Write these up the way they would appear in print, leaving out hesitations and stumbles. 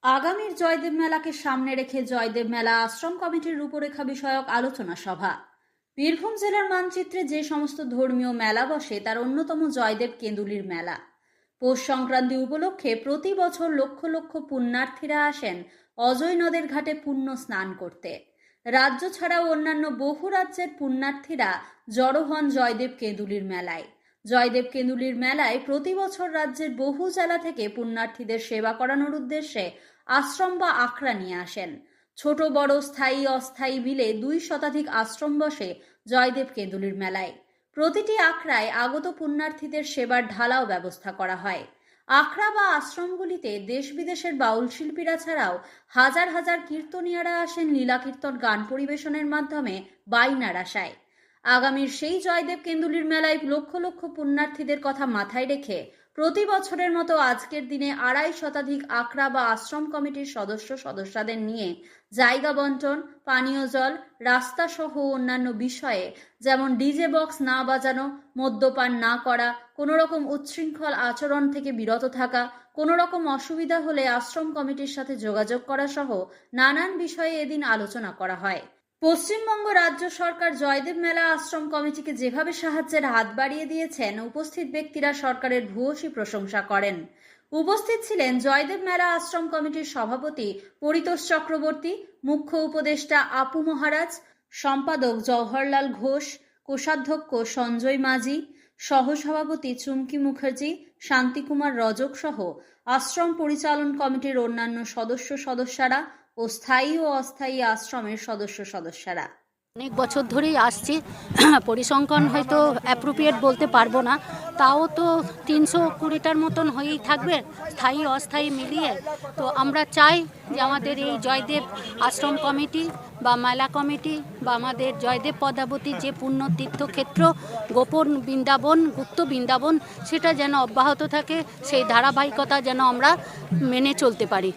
আগামীর জয়দেব মেলাকে সামনে রেখে জয়দেব মেলা আশ্রম কমিটির রূপরেখা বিষয়ক আলোচনা সভা। বীরভূম জেলার মানচিত্রে যে সমস্ত ধর্মীয় মেলা বসে তার অন্যতম জয়দেব কেঁদুলির মেলা। পৌষ সংক্রান্তি উপলক্ষে প্রতি বছর লক্ষ লক্ষ পুণ্যার্থীরা আসেন অজয় নদের ঘাটে পুণ্য স্নান করতে। রাজ্য ছাড়াও অন্যান্য বহু রাজ্যের পুণ্যার্থীরা জড়ো হন জয়দেব কেঁদুলির মেলায়। জয়দেব কেঁদুলির মেলায় প্রতি বছর রাজ্যের বহু জেলা থেকে পুণ্যার্থীদের সেবা করানোর উদ্দেশ্যে আশ্রম বা আখড়া নিয়ে আসেন। ছোট বড় স্থায়ী অস্থায়ী মিলে 2 শতাধিক আশ্রম বসে জয়দেব কেঁদুলির মেলায়। প্রতিটি আখড়ায় আগত পুণ্যার্থীদের সেবার ঢালাও ব্যবস্থা করা হয়। আখড়া বা আশ্রমগুলিতে দেশ বিদেশের বাউল শিল্পীরা ছাড়াও হাজার হাজার কীর্তনীয়ারা আসেন লীলা কীর্তন গান পরিবেশনের মাধ্যমে বাইনার আশায়। আগামীর সেই জয়দেব কেঁদুলির মেলায় লক্ষ লক্ষ পুণ্যার্থীদের কথা মাথায় রেখে প্রতি বছরের মতো আজকের দিনে 2.5 শতাধিক আখড়া বা আশ্রম কমিটির সদস্যদের নিয়ে জায়গা বন্টন, পানীয় জল, রাস্তা সহ অন্যান্য বিষয়ে যেমন ডিজে বক্স না বাজানো, মদ্যপান না করা, কোনো রকম উচ্ছৃঙ্খল আচরণ থেকে বিরত থাকা, কোনো রকম অসুবিধা হলে আশ্রম কমিটির সাথে যোগাযোগ করা সহ নানান বিষয়ে এদিন আলোচনা করা হয়। পশ্চিমবঙ্গ রাজ্য সরকার জয়দেব মেলা আশ্রম কমিটিকে যেভাবে সাহায্যের হাত বাড়িয়ে দিয়েছেন, উপস্থিত ব্যক্তিরা সরকারের ভূয়সী প্রশংসা করেন। উপস্থিত ছিলেন জয়দেব মেলা আশ্রম কমিটির সভাপতি পরিতোষ চক্রবর্তী, মুখ্য উপদেষ্টা আপু মহারাজ, সম্পাদক জওহরলাল ঘোষ, কোষাধ্যক্ষ সঞ্জয় মাঝি, সহসভাপতি চুমকি মুখার্জি, শান্তিকুমার রজক সহ আশ্রম পরিচালন কমিটির অন্যান্য সদস্যরা ও স্থায়ী ও অস্থায়ী আশ্রমের সদস্যরা। অনেক বছর ধরেই আসছি, পরিসংখ্যান হয়তো অ্যাপ্রোপ্রিয়েট বলতে পারবো না, তাও তো 320টার মতন হয়েই থাকবে স্থায়ী অস্থায়ী মিলিয়ে। তো আমরা চাই যে আমাদের এই জয়দেব আশ্রম কমিটি বা মেলা কমিটি বা আমাদের জয়দেব পদাবতীর যে পুণ্য তীর্থক্ষেত্র গোপন বৃন্দাবন, গুপ্ত বৃন্দাবন, সেটা যেন অব্যাহত থাকে, সেই ধারাবাহিকতা যেন আমরা মেনে চলতে পারি।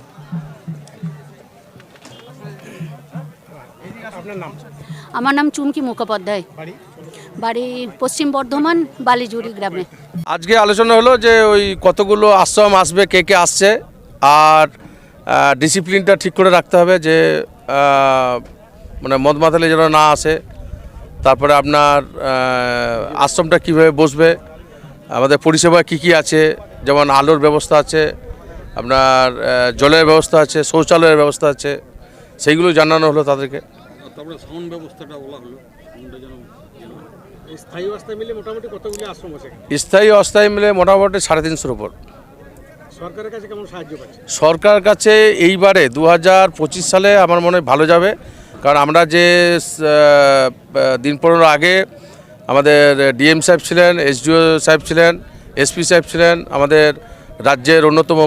আমার নাম চুমকি মুখোপাধ্যায়, বাড়ি পশ্চিম বর্ধমান, বালিজুড়ি গ্রামে। আজকে আলোচনা হলো যে ওই কতগুলো আশ্রম আসবে, কে কে আসছে, আর ডিসিপ্লিনটা ঠিক করে রাখতে হবে, যে মানে মদ মাতালে যেন না আসে। তারপরে আপনার আশ্রমটা কীভাবে বসবে, আমাদের পরিষেবা কি কি আছে, যেমন আলোর ব্যবস্থা আছে, আপনার জলের ব্যবস্থা আছে, শৌচালয়ের ব্যবস্থা আছে, সেইগুলো জানানো হলো তাদেরকে। তারপরে সাউন্ড ব্যবস্থাটা বলা হলো। স্থায়ী অস্থায়ী মিলে মোটামুটি কতগুলো আশ্রম আছে? স্থায়ী অস্থায়ী মিলে মোটামুটি 350-এর উপর। সরকারের কাছে কেমন সাহায্য পাচ্ছে? সরকার কাছে এইবারে 2025 সালে আমার মনে হয় ভালো যাবে, কারণ আমরা যে দিন 15 আগে আমাদের ডিএম সাহেব ছিলেন, এসডিও সাহেব ছিলেন, এসপি সাহেব ছিলেন, আমাদের রাজ্যের অন্যতম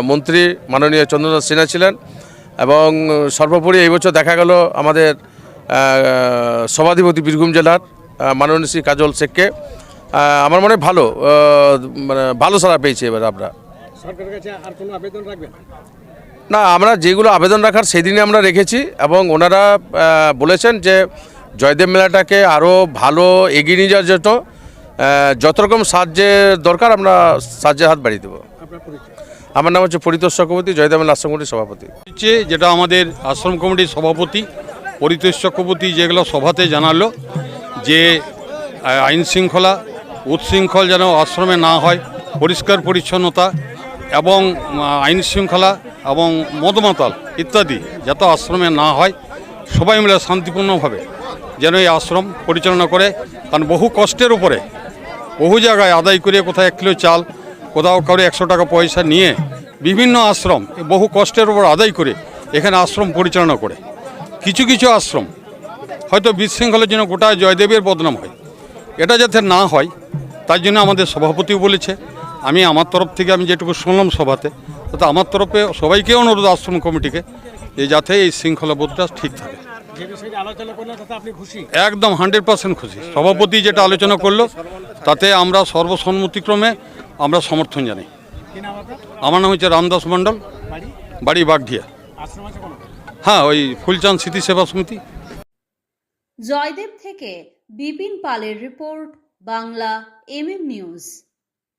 মন্ত্রী মাননীয় চন্দ্রনাথ সিনহা ছিলেন, এবং সর্বোপরি এই বছর দেখা গেল আমাদের সভাধিপতি বীরভূম জেলার মাননীয় শ্রী কাজল শেখকে। আমার মনে হয় ভালো সাড়া পেয়েছি। এবার আমরা সরকারের কাছে আর কোনো আবেদন রাখবেন না, আমরা যেগুলো আবেদন রাখার সেদিনে আমরা রেখেছি, এবং ওনারা বলেছেন যে জয়দেব মেলাটাকে আরও ভালো এগিয়ে নিয়ে যাওয়ার জন্য যত রকম সাহায্যের দরকার আমরা সাহায্যের হাত বাড়িয়ে দেবো। আমার নাম হচ্ছে পরিতোষ চক্রবর্তী, জয়দেব মেলা আশ্রম কমিটির সভাপতি। যেটা আমাদের আশ্রম কমিটির সভাপতি পরিতোষ চক্রবর্তী যেগুলো সভাতে জানালো, যে আইন শৃঙ্খলা উচ্ছৃঙ্খল যেন আশ্রমে না হয়, পরিষ্কার পরিচ্ছন্নতা এবং আইন শৃঙ্খলা এবং মদমাতাল ইত্যাদি যাতে আশ্রমে না হয়, সবাই মিলে শান্তিপূর্ণভাবে যেন এই আশ্রম পরিচালনা করে। কারণ বহু কষ্টের উপরে বহু জায়গায় আদায় করে, কোথাও 1 কিলো চাল, কোথাও কারো 100 টাকা পয়সা নিয়ে বিভিন্ন আশ্রম বহু কষ্টের উপর আদায় করে এখানে আশ্রম পরিচালনা করে। কিছু কিছু আশ্রম হয়তো বিশৃঙ্খলার জন্য গোটা জয়দেবের বদনাম হয়, এটা যাতে না হয় তার জন্য আমাদের সভাপতিও বলেছে। আমার তরফ থেকে আমি যেটুকু শুনলাম সভাতে, তো আমার তরফে সবাইকে অনুরোধ আশ্রম কমিটিকে যে যাতে এই শৃঙ্খলাবোধটা ঠিক থাকে। একদম 100% খুশি। সভাপতি যেটা আলোচনা করলো তাতে আমরা সর্বসম্মতিক্রমে আমরা সমর্থন জানাই। আমার নাম হচ্ছে রামদাস মণ্ডল, বাড়ি বাগধিয়া। হ্যাঁ, ওই ফুলচাঁদ স্মৃতি সেবা সমিতি। জয়দেব থেকে বিপিন পালের রিপোর্ট, বাংলা MM নিউজ।